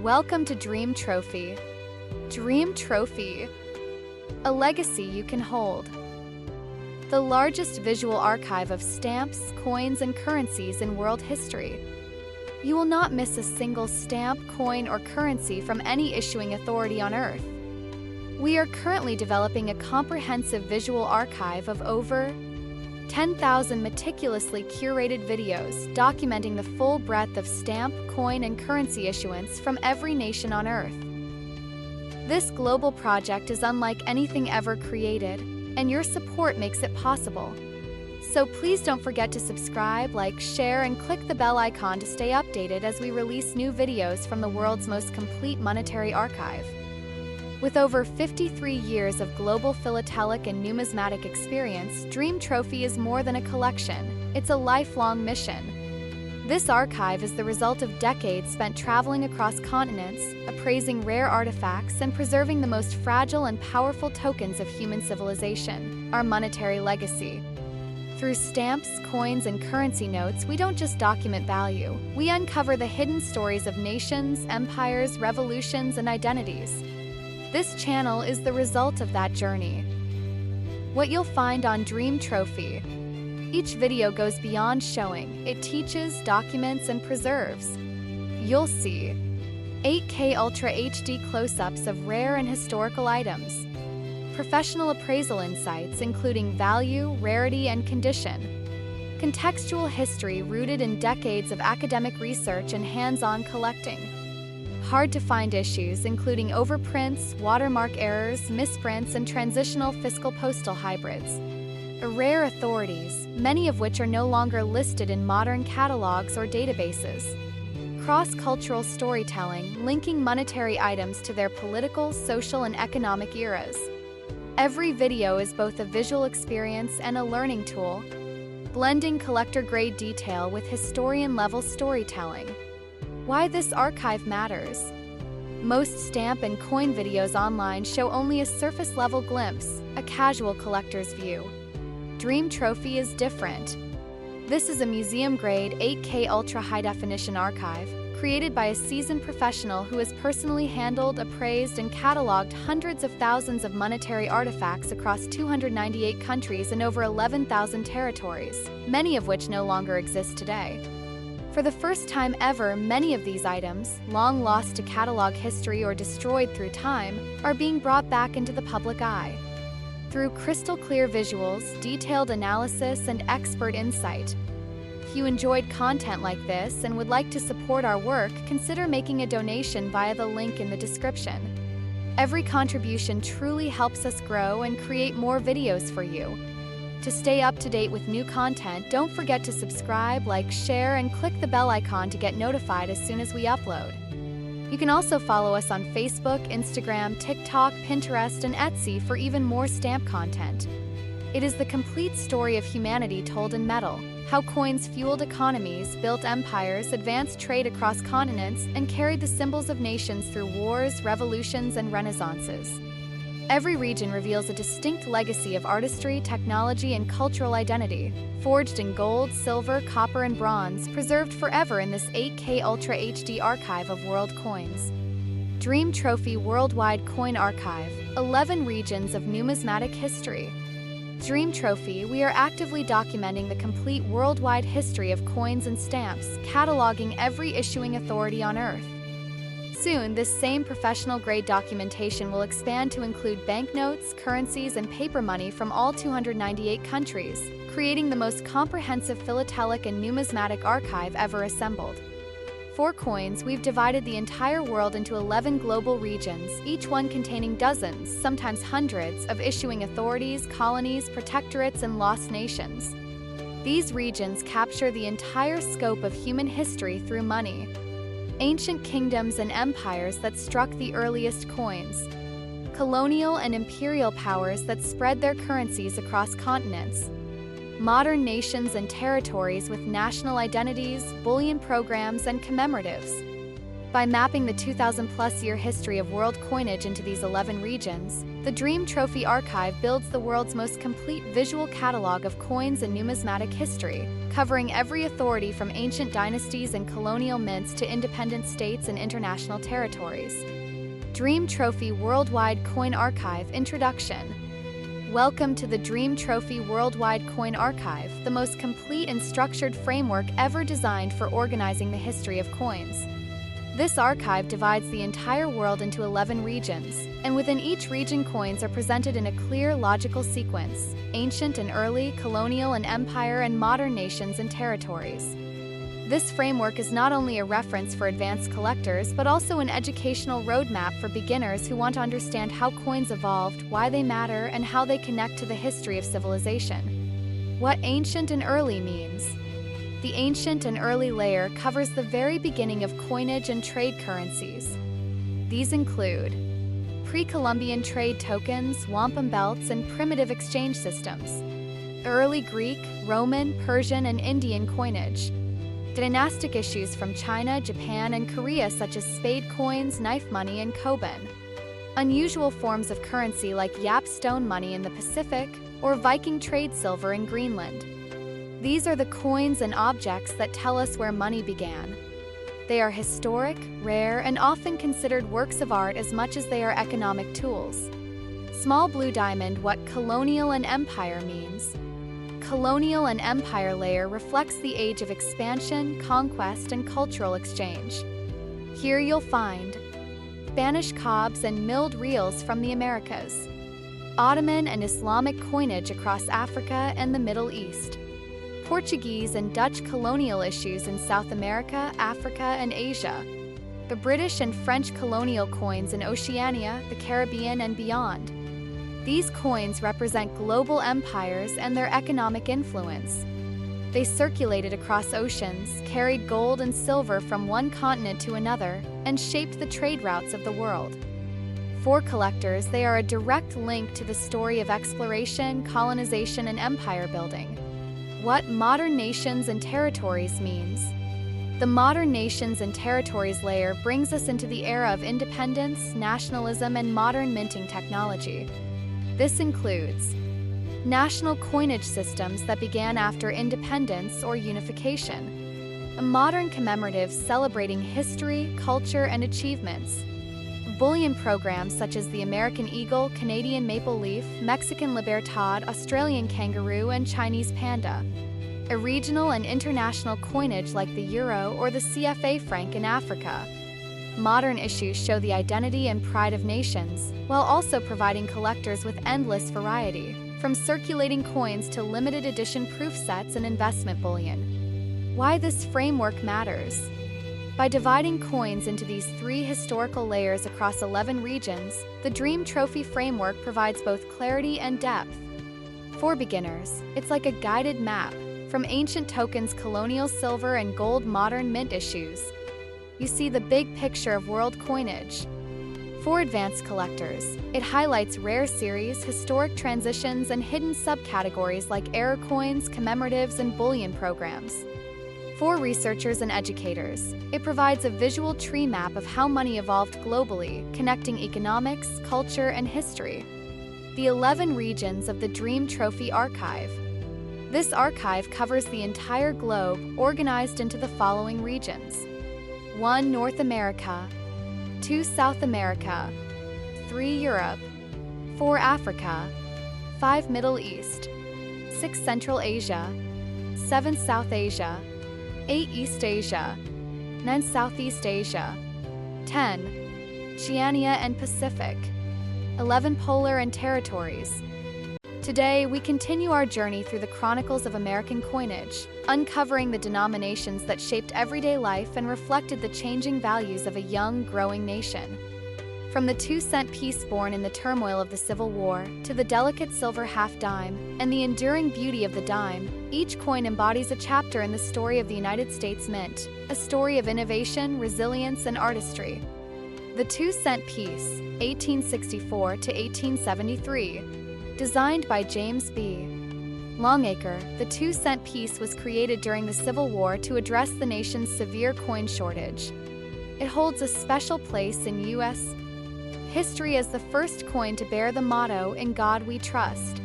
Welcome to Dream Trophy. Dream Trophy, a legacy you can hold. The largest visual archive of stamps, coins, and currencies in world history. You will not miss a single stamp, coin, or currency from any issuing authority on Earth. We are currently developing a comprehensive visual archive of over 10,000 meticulously curated videos documenting the full breadth of stamp, coin, and currency issuance from every nation on Earth. This global project is unlike anything ever created, and your support makes it possible. So please don't forget to subscribe, like, share, and click the bell icon to stay updated as we release new videos from the world's most complete monetary archive. With over 53 years of global philatelic and numismatic experience, Dream Trophy is more than a collection. It's a lifelong mission. This archive is the result of decades spent traveling across continents, appraising rare artifacts, and preserving the most fragile and powerful tokens of human civilization, our monetary legacy. Through stamps, coins, and currency notes, we don't just document value. We uncover the hidden stories of nations, empires, revolutions, and identities. This channel is the result of that journey. What you'll find on Dream Trophy. Each video goes beyond showing. It teaches, documents, and preserves. You'll see 8K Ultra HD close-ups of rare and historical items, professional appraisal insights including value, rarity, and condition, contextual history rooted in decades of academic research and hands-on collecting, hard-to-find issues including overprints, watermark errors, misprints, and transitional fiscal postal hybrids, rare authorities, many of which are no longer listed in modern catalogs or databases, cross-cultural storytelling linking monetary items to their political, social, and economic eras. Every video is both a visual experience and a learning tool, blending collector-grade detail with historian-level storytelling. Why this archive matters. Most stamp and coin videos online show only a surface-level glimpse, a casual collector's view. Dream Trophy is different. This is a museum-grade 8K Ultra High-Definition archive, created by a seasoned professional who has personally handled, appraised, and cataloged hundreds of thousands of monetary artifacts across 298 countries and over 11,000 territories, many of which no longer exist today. For the first time ever, many of these items, long lost to catalog history or destroyed through time, are being brought back into the public eye. Through crystal-clear visuals, detailed analysis, and expert insight. If you enjoyed content like this and would like to support our work, consider making a donation via the link in the description. Every contribution truly helps us grow and create more videos for you. To stay up to date with new content, don't forget to subscribe, like, share, and click the bell icon to get notified as soon as we upload. You can also follow us on Facebook, Instagram, TikTok, Pinterest, and Etsy for even more stamp content. It is the complete story of humanity told in metal, how coins fueled economies, built empires, advanced trade across continents, and carried the symbols of nations through wars, revolutions, and renaissances. Every region reveals a distinct legacy of artistry, technology, and cultural identity, forged in gold, silver, copper, and bronze, preserved forever in this 8K Ultra HD archive of world coins. Dream Trophy Worldwide Coin Archive, 11 regions of numismatic history. Dream Trophy, we are actively documenting the complete worldwide history of coins and stamps, cataloging every issuing authority on Earth. Soon, this same professional-grade documentation will expand to include banknotes, currencies, and paper money from all 298 countries, creating the most comprehensive philatelic and numismatic archive ever assembled. For coins, we've divided the entire world into 11 global regions, each one containing dozens, sometimes hundreds, of issuing authorities, colonies, protectorates, and lost nations. These regions capture the entire scope of human history through money. Ancient kingdoms and empires that struck the earliest coins, colonial and imperial powers that spread their currencies across continents, modern nations and territories with national identities, bullion programs, and commemoratives. By mapping the 2,000-plus year history of world coinage into these 11 regions, the Dream Trophy Archive builds the world's most complete visual catalog of coins and numismatic history. covering every authority from ancient dynasties and colonial mints to independent states and international territories. DreamTrophy Worldwide Coin Archive Introduction. Welcome to the DreamTrophy Worldwide Coin Archive, the most complete and structured framework ever designed for organizing the history of coins. This archive divides the entire world into 11 regions, and within each region coins are presented in a clear, logical sequence: ancient and early, colonial and empire, and modern nations and territories. This framework is not only a reference for advanced collectors, but also an educational roadmap for beginners who want to understand how coins evolved, why they matter, and how they connect to the history of civilization. What ancient and early means. The ancient and early layer covers the very beginning of coinage and trade currencies. These include pre-Columbian trade tokens, wampum belts, and primitive exchange systems. Early Greek, Roman, Persian, and Indian coinage. Dynastic issues from China, Japan, and Korea such as spade coins, knife money, and koban. Unusual forms of currency like Yap stone money in the Pacific or Viking trade silver in Greenland. These are the coins and objects that tell us where money began. They are historic, rare, and often considered works of art as much as they are economic tools. Small blue diamond. What colonial and empire means. Colonial and empire layer reflects the age of expansion, conquest, and cultural exchange. Here you'll find Spanish cobs and milled reels from the Americas, Ottoman and Islamic coinage across Africa and the Middle East, Portuguese and Dutch colonial issues in South America, Africa, and Asia, the British and French colonial coins in Oceania, the Caribbean, and beyond. These coins represent global empires and their economic influence. They circulated across oceans, carried gold and silver from one continent to another, and shaped the trade routes of the world. For collectors, they are a direct link to the story of exploration, colonization, and empire building. What modern nations and territories means. The modern nations and territories layer brings us into the era of independence, nationalism, and modern minting technology. This includes national coinage systems that began after independence or unification, a modern commemorative celebrating history, culture, and achievements, bullion programs such as the American Eagle, Canadian Maple Leaf, Mexican Libertad, Australian Kangaroo, and Chinese Panda, a regional and international coinage like the Euro or the CFA franc in Africa. Modern issues show the identity and pride of nations, while also providing collectors with endless variety, from circulating coins to limited edition proof sets and investment bullion. Why this framework matters. By dividing coins into these 3 historical layers across 11 regions, the DreamTrophy framework provides both clarity and depth. For beginners, it's like a guided map, from ancient tokens, colonial silver, and gold, modern mint issues. You see the big picture of world coinage. For advanced collectors, it highlights rare series, historic transitions, and hidden subcategories like error coins, commemoratives, and bullion programs. For researchers and educators, it provides a visual tree map of how money evolved globally, connecting economics, culture, and history. The 11 regions of the DreamTrophy Archive. This archive covers the entire globe, organized into the following regions: 1. North America, 2. South America, 3. Europe, 4. Africa, 5. Middle East, 6. Central Asia, 7. South Asia, 8. East Asia, 9. Southeast Asia, 10. Oceania and Pacific, 11. Polar and territories. Today, we continue our journey through the chronicles of American coinage, uncovering the denominations that shaped everyday life and reflected the changing values of a young, growing nation. From the 2-cent piece born in the turmoil of the Civil War to the delicate silver half-dime and the enduring beauty of the dime, each coin embodies a chapter in the story of the United States Mint, a story of innovation, resilience, and artistry. The 2-cent piece, 1864 to 1873, designed by James B. Longacre, the 2-cent piece was created during the Civil War to address the nation's severe coin shortage. It holds a special place in U.S. history as the first coin to bear the motto, "In God We Trust."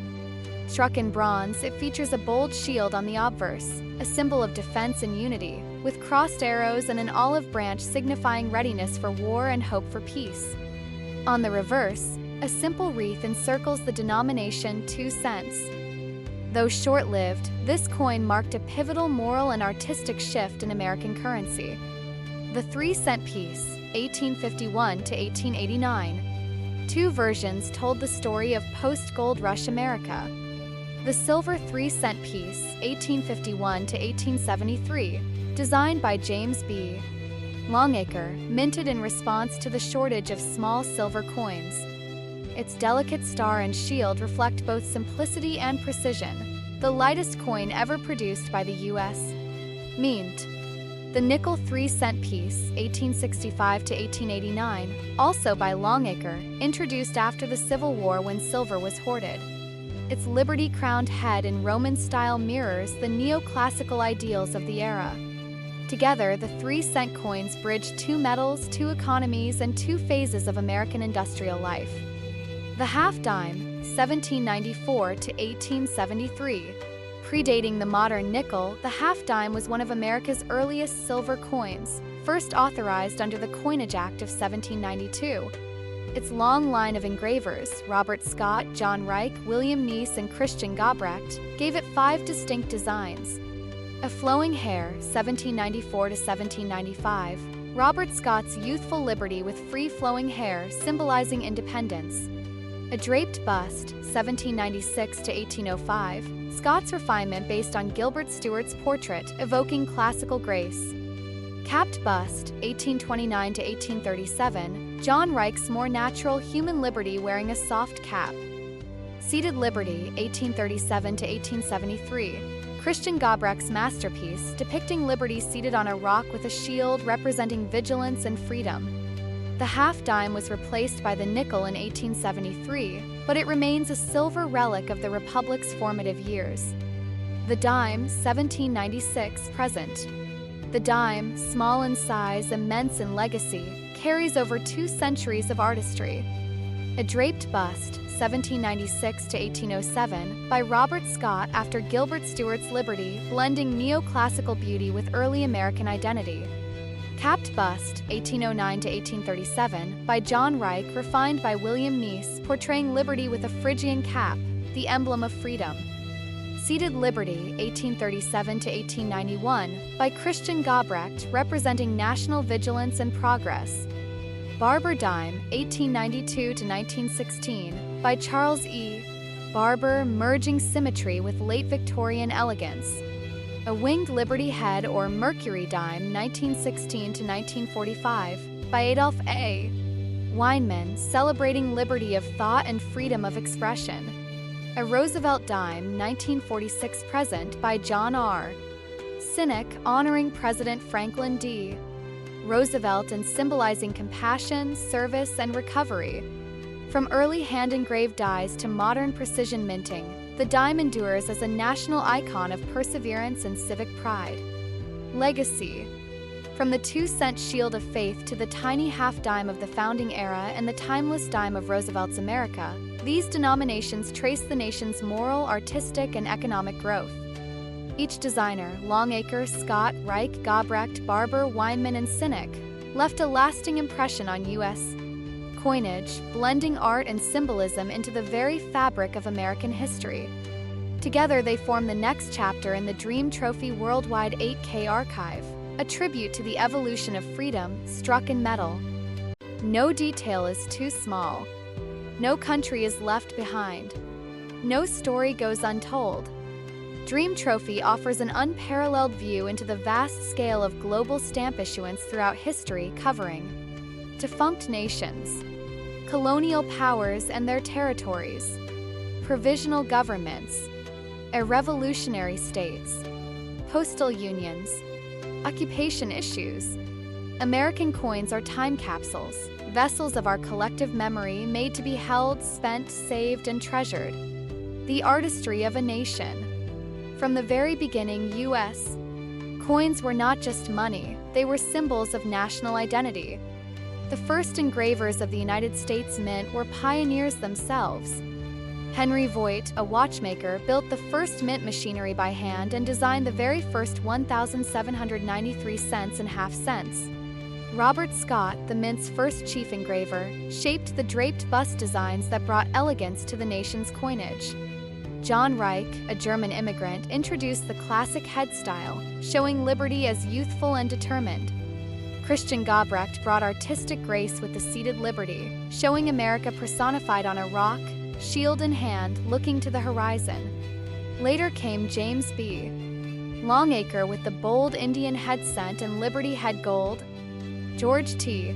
Struck in bronze, it features a bold shield on the obverse, a symbol of defense and unity, with crossed arrows and an olive branch signifying readiness for war and hope for peace. On the reverse, a simple wreath encircles the denomination 2 cents. Though short-lived, this coin marked a pivotal moral and artistic shift in American currency. The 3-cent piece, 1851 to 1889. Two versions told the story of post-gold rush America. The silver 3-cent piece, 1851 to 1873, designed by James B. Longacre, minted in response to the shortage of small silver coins. Its delicate star and shield reflect both simplicity and precision, the lightest coin ever produced by the U.S. Mint. The nickel 3-cent piece, 1865 to 1889, also by Longacre, introduced after the Civil War when silver was hoarded. Its liberty-crowned head in Roman-style mirrors the neoclassical ideals of the era. Together, the 3-cent coins bridge 2 metals, 2 economies, and 2 phases of American industrial life. The half-dime, 1794 to 1873. Predating the modern nickel, the half-dime was one of America's earliest silver coins, first authorized under the Coinage Act of 1792. Its long line of engravers, Robert Scott, John Reich, William Neese, and Christian Gobrecht, gave it 5 distinct designs. A flowing hair, 1794 to 1795. Robert Scott's youthful liberty with free-flowing hair symbolizing independence. A draped bust, 1796 to 1805. Scott's refinement based on Gilbert Stuart's portrait, evoking classical grace. Capped bust, 1829 to 1837. John Reich's more natural human liberty wearing a soft cap. Seated liberty, 1837 to 1873. Christian Gobrecht's masterpiece, depicting liberty seated on a rock with a shield representing vigilance and freedom. The half-dime was replaced by the nickel in 1873, but it remains a silver relic of the Republic's formative years. The dime, 1796, present. The dime, small in size, immense in legacy, carries over 2 centuries of artistry. A draped bust, 1796 to 1807, by Robert Scott after Gilbert Stuart's Liberty, blending neoclassical beauty with early American identity. Capped bust, 1809 to 1837, by John Reich, refined by William Neese, portraying liberty with a Phrygian cap, the emblem of freedom. Seated liberty, 1837 to 1891, by Christian Gobrecht, representing national vigilance and progress. Barber dime, 1892 to 1916, by Charles E. Barber, merging symmetry with late Victorian elegance. A winged liberty head or Mercury dime, 1916 to 1945, by Adolph A. Weinman, celebrating liberty of thought and freedom of expression. A Roosevelt dime, 1946 present, by John R. Cynic, honoring President Franklin D. Roosevelt and symbolizing compassion, service, and recovery. From early hand-engraved dies to modern precision minting, the dime endures as a national icon of perseverance and civic pride. Legacy. From the 2-cent shield of faith to the tiny half-dime of the founding era and the timeless dime of Roosevelt's America, these denominations trace the nation's moral, artistic, and economic growth. Each designer, Longacre, Scott, Reich, Gobrecht, Barber, Weinman, and Cynic, left a lasting impression on U.S. coinage, blending art and symbolism into the very fabric of American history. Together, they form the next chapter in the DreamTrophy Worldwide 8K archive, a tribute to the evolution of freedom struck in metal. No detail is too small. No country is left behind. No story goes untold. DreamTrophy offers an unparalleled view into the vast scale of global stamp issuance throughout history, covering defunct nations, colonial powers and their territories, provisional governments, irrevolutionary states, postal unions, occupation issues. American coins are time capsules, vessels of our collective memory made to be held, spent, saved, and treasured. The artistry of a nation. From the very beginning, U.S. coins were not just money, they were symbols of national identity. The first engravers of the United States Mint were pioneers themselves. Henry Voigt, a watchmaker, built the first mint machinery by hand and designed the very first 1,793 cents and half cents. Robert Scott, the mint's first chief engraver, shaped the draped bust designs that brought elegance to the nation's coinage. John Reich, a German immigrant, introduced the classic head style, showing liberty as youthful and determined. Christian Gobrecht brought artistic grace with the seated liberty, showing America personified on a rock, shield in hand, looking to the horizon. Later came James B. Longacre with the bold Indian head cent and Liberty head gold, George T.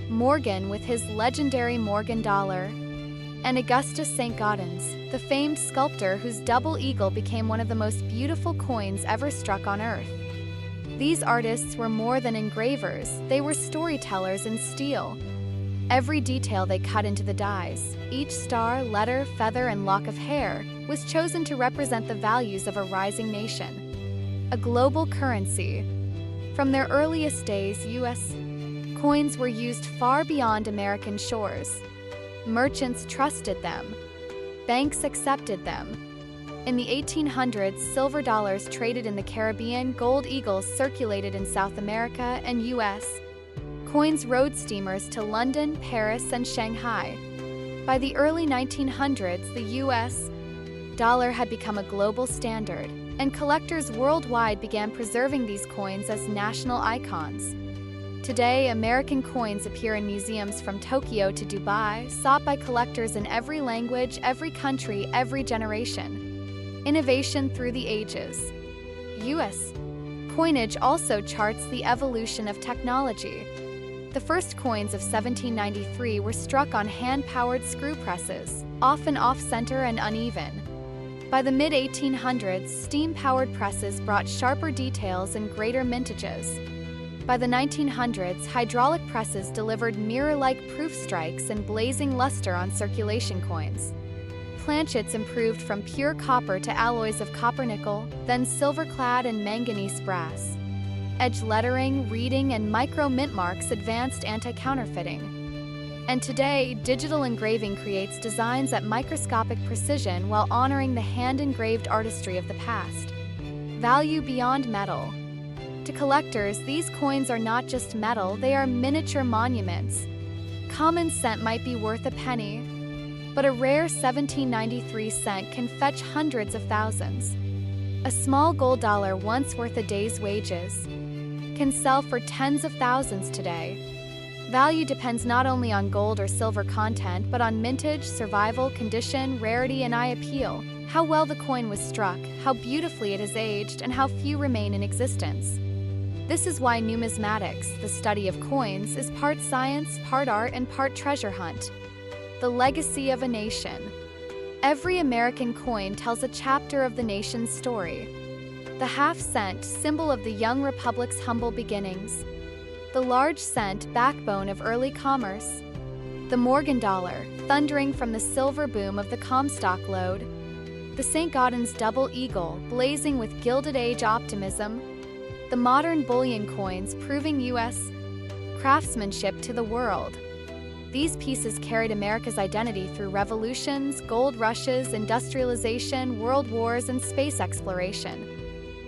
Morgan with his legendary Morgan dollar, and Augustus St. Gaudens, the famed sculptor whose double eagle became one of the most beautiful coins ever struck on Earth. These artists were more than engravers, they were storytellers in steel. Every detail they cut into the dies, each star, letter, feather, and lock of hair, was chosen to represent the values of a rising nation. A global currency. From their earliest days, U.S. coins were used far beyond American shores. Merchants trusted them. Banks accepted them. In the 1800s, silver dollars traded in the Caribbean, gold eagles circulated in South America and U.S. Coins rode steamers to London, Paris, and Shanghai. By the early 1900s, the U.S. dollar had become a global standard, and collectors worldwide began preserving these coins as national icons. Today, American coins appear in museums from Tokyo to Dubai, sought by collectors in every language, every country, every generation. Innovation through the ages. U.S. coinage also charts the evolution of technology. The first coins of 1793 were struck on hand-powered screw presses, often off-center and uneven. By the mid-1800s, steam-powered presses brought sharper details and greater mintages. By the 1900s, hydraulic presses delivered mirror-like proof strikes and blazing luster on circulation coins. Planchets improved from pure copper to alloys of copper-nickel, then silver-clad and manganese brass. Edge lettering, reading, and micro-mint marks advanced anti-counterfeiting. And today, digital engraving creates designs at microscopic precision while honoring the hand-engraved artistry of the past. Value beyond metal. To collectors, these coins are not just metal, they are miniature monuments. Common cent might be worth a penny, but a rare 1793 cent can fetch hundreds of thousands. A small gold dollar once worth a day's wages can sell for tens of thousands today. Value depends not only on gold or silver content, but on mintage, survival, condition, rarity, and eye appeal. How well the coin was struck, how beautifully it has aged, and how few remain in existence. This is why numismatics, the study of coins, is part science, part art, and part treasure hunt. The legacy of a nation. Every American coin tells a chapter of the nation's story. The half cent, symbol of the young republic's humble beginnings. The large cent, backbone of early commerce. The Morgan dollar, thundering from the silver boom of the Comstock lode. The St. Gaudens double eagle, blazing with Gilded Age optimism. The modern bullion coins, proving U.S. craftsmanship to the world. These pieces carried America's identity through revolutions, gold rushes, industrialization, world wars, and space exploration.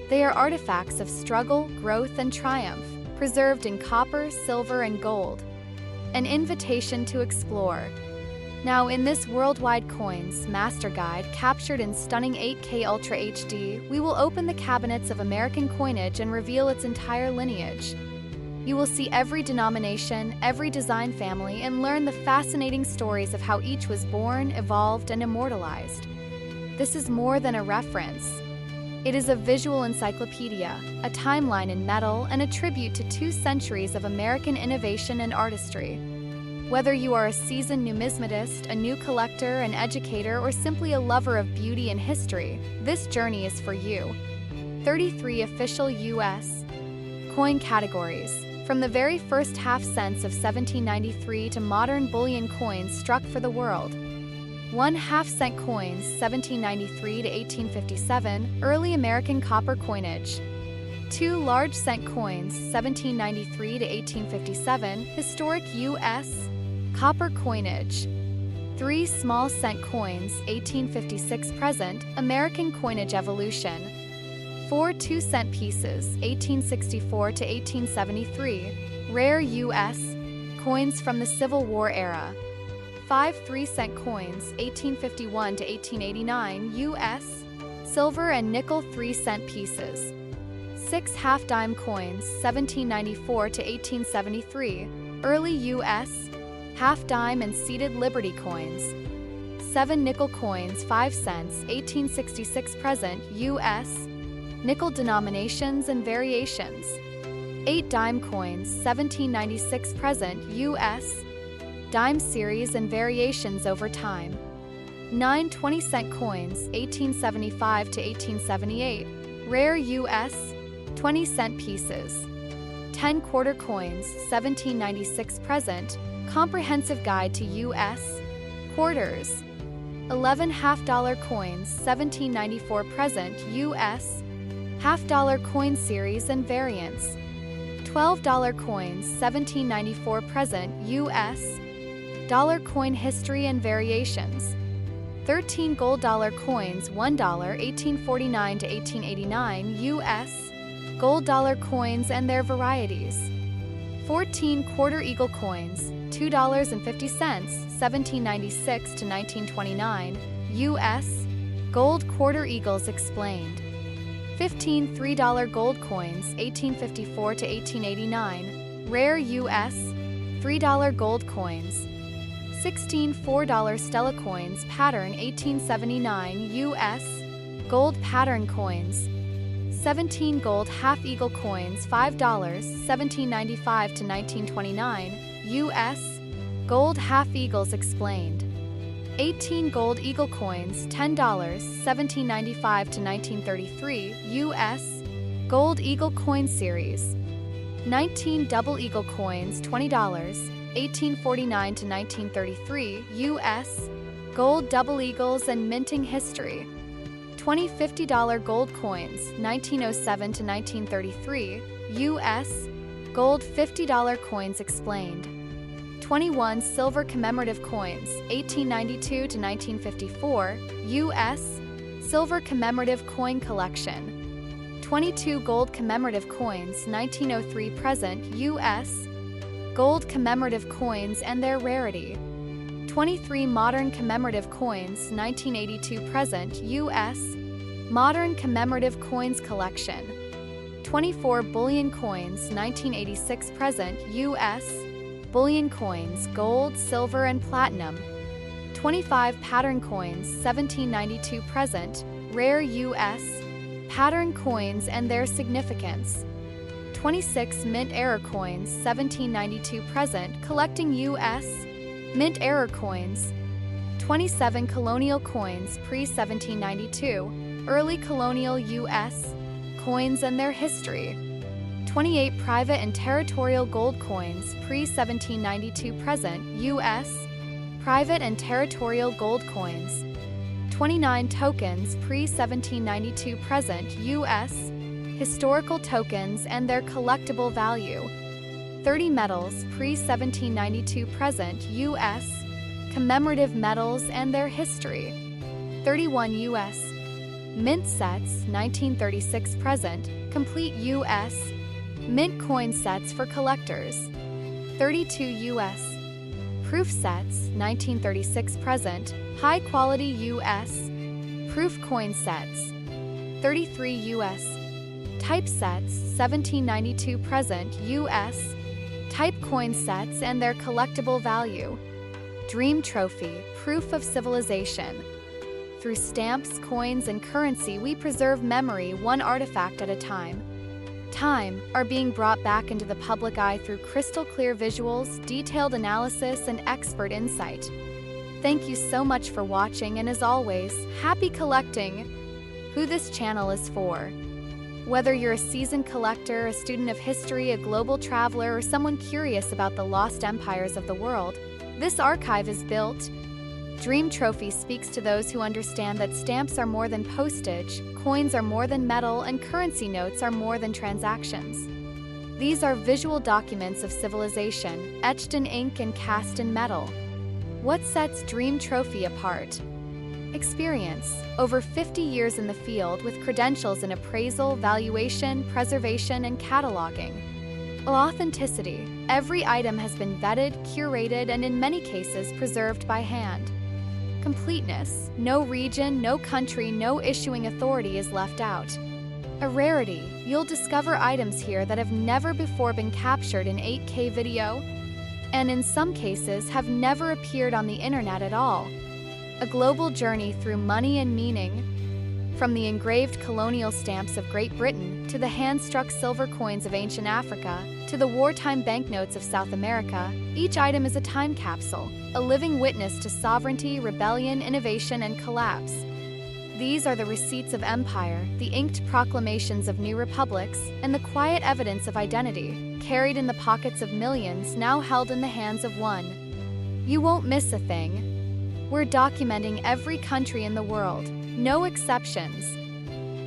They are artifacts of struggle, growth, and triumph, preserved in copper, silver, and gold. An invitation to explore. Now, in this Worldwide Coins Master Guide, captured in stunning 8K Ultra HD, we will open the cabinets of American coinage and reveal its entire lineage. You will see every denomination, every design family, and learn the fascinating stories of how each was born, evolved, and immortalized. This is more than a reference. It is a visual encyclopedia, a timeline in metal, and a tribute to 2 centuries of American innovation and artistry. Whether you are a seasoned numismatist, a new collector, an educator, or simply a lover of beauty and history, this journey is for you. 33 official U.S. coin categories. From the very first half cents of 1793 to modern bullion coins struck for the world. 1 half-cent coins, 1793 to 1857, early American copper coinage. 2 large cent coins, 1793 to 1857, historic U.S. copper coinage. 3 small cent coins, 1856 present, American coinage evolution. 4 2-cent pieces, 1864 to 1873, rare U.S. coins from the Civil War era. 5 3-cent coins, 1851 to 1889, U.S. silver and nickel 3-cent pieces. 6 half-dime coins, 1794 to 1873, early U.S. half-dime and seated Liberty coins. 7 nickel coins, 5 cents, 1866 present, U.S. nickel denominations and variations. 8 dime coins, 1796 present, U.S. dime series and variations over time. 9 20-cent coins, 1875 to 1878, rare U.S. 20-cent pieces. 10 quarter coins, 1796 present, comprehensive guide to U.S. quarters. 11 half-dollar coins, 1794 present, U.S. half-dollar coin series and variants. 12 coins, 1794 present, U.S. dollar coin history and variations. 13 gold dollar coins, $1, 1849 to 1889, U.S. gold dollar coins and their varieties. 14 quarter eagle coins, $2.50, 1796 to 1929, U.S. gold quarter eagles explained. 15 $3 gold coins, 1854 to 1889, rare U.S. $3 gold coins. 16 $4 Stella coins, pattern 1879, U.S. gold pattern coins. 17 gold half-eagle coins, $5, 1795 to 1929, U.S. gold half-eagles explained. 18 gold eagle coins, $10, 1795 to 1933, U.S. gold eagle coin series. 19 double eagle coins, $20, 1849 to 1933, U.S. gold double eagles and minting history. 20 $50 gold coins, 1907 to 1933, U.S. gold $50 coins explained. 21 silver commemorative coins, 1892 to 1954, U.S. silver commemorative coin collection. 22 gold commemorative coins, 1903 present, U.S. gold commemorative coins and their rarity. 23 modern commemorative coins, 1982 present, U.S. modern commemorative coins collection. 24 bullion coins, 1986 present, U.S. bullion coins, gold, silver, and platinum. 25 pattern coins, 1792 present, rare U.S. pattern coins and their significance. 26 mint error coins, 1792 present, collecting U.S. mint error coins. 27 colonial coins, pre-1792, early colonial U.S. coins and their history. 28 private and territorial gold coins, pre-1792 present, U.S. private and territorial gold coins. 29 tokens, pre-1792 present, U.S. historical tokens and their collectible value. 30 medals, pre-1792 present, U.S. commemorative medals and their history. 31 U.S. mint sets, 1936 present, complete U.S. mint coin sets for collectors. 32 U.S. proof sets, 1936 present, high-quality U.S. proof coin sets. 33 U.S. type sets, 1792 present, U.S. type coin sets and their collectible value. DreamTrophy, proof of civilization. Through stamps, coins, and currency, we preserve memory one artifact at a time. Are being brought back into the public eye through crystal-clear visuals, detailed analysis, and expert insight. Thank you so much for watching, and as always, happy collecting! Who this channel is for. Whether you're a seasoned collector, a student of history, a global traveler, or someone curious about the lost empires of the world, this archive is built. DreamTrophy speaks to those who understand that stamps are more than postage, coins are more than metal, and currency notes are more than transactions. These are visual documents of civilization, etched in ink and cast in metal. What sets DreamTrophy apart? Experience. Over 50 years in the field with credentials in appraisal, valuation, preservation, and cataloging. Authenticity. Every item has been vetted, curated, and in many cases preserved by hand. Completeness. No region, no country, no issuing authority is left out. A rarity. You'll discover items here that have never before been captured in 8K video, and in some cases have never appeared on the internet at all. A global journey through money and meaning. From the engraved colonial stamps of Great Britain to the hand-struck silver coins of ancient Africa to the wartime banknotes of South America, each item is a time capsule, a living witness to sovereignty, rebellion, innovation, and collapse. These are the receipts of empire, the inked proclamations of new republics, and the quiet evidence of identity, carried in the pockets of millions, now held in the hands of one. You won't miss a thing. We're documenting every country in the world, no exceptions.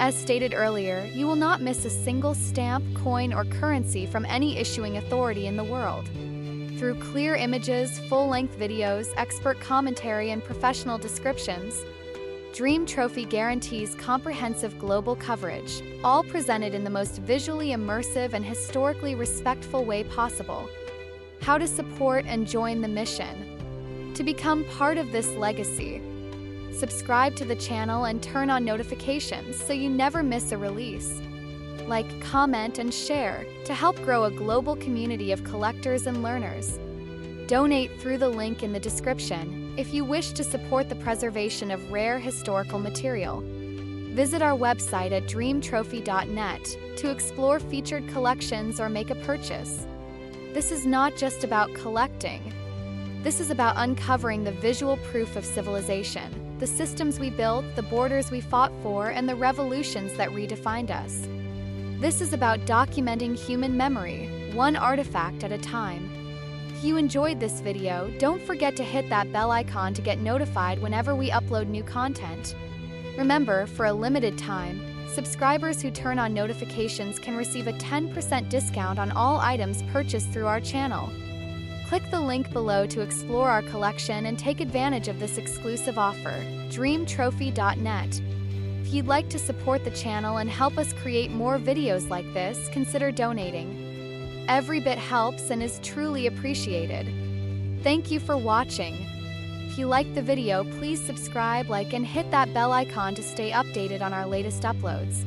As stated earlier, you will not miss a single stamp, coin, or currency from any issuing authority in the world. Through clear images, full-length videos, expert commentary, and professional descriptions, DreamTrophy guarantees comprehensive global coverage, all presented in the most visually immersive and historically respectful way possible. How to support and join the mission. To become part of this legacy, subscribe to the channel and turn on notifications so you never miss a release. Like, comment, and share to help grow a global community of collectors and learners. Donate through the link in the description if you wish to support the preservation of rare historical material. Visit our website at dreamtrophy.net to explore featured collections or make a purchase. This is not just about collecting. This is about uncovering the visual proof of civilization, the systems we built, the borders we fought for, and the revolutions that redefined us. This is about documenting human memory, one artifact at a time. If you enjoyed this video, don't forget to hit that bell icon to get notified whenever we upload new content. Remember, for a limited time, subscribers who turn on notifications can receive a 10% discount on all items purchased through our channel. Click the link below to explore our collection and take advantage of this exclusive offer. DreamTrophy.net. If you'd like to support the channel and help us create more videos like this, consider donating. Every bit helps and is truly appreciated. Thank you for watching. If you liked the video, please subscribe, like, and hit that bell icon to stay updated on our latest uploads.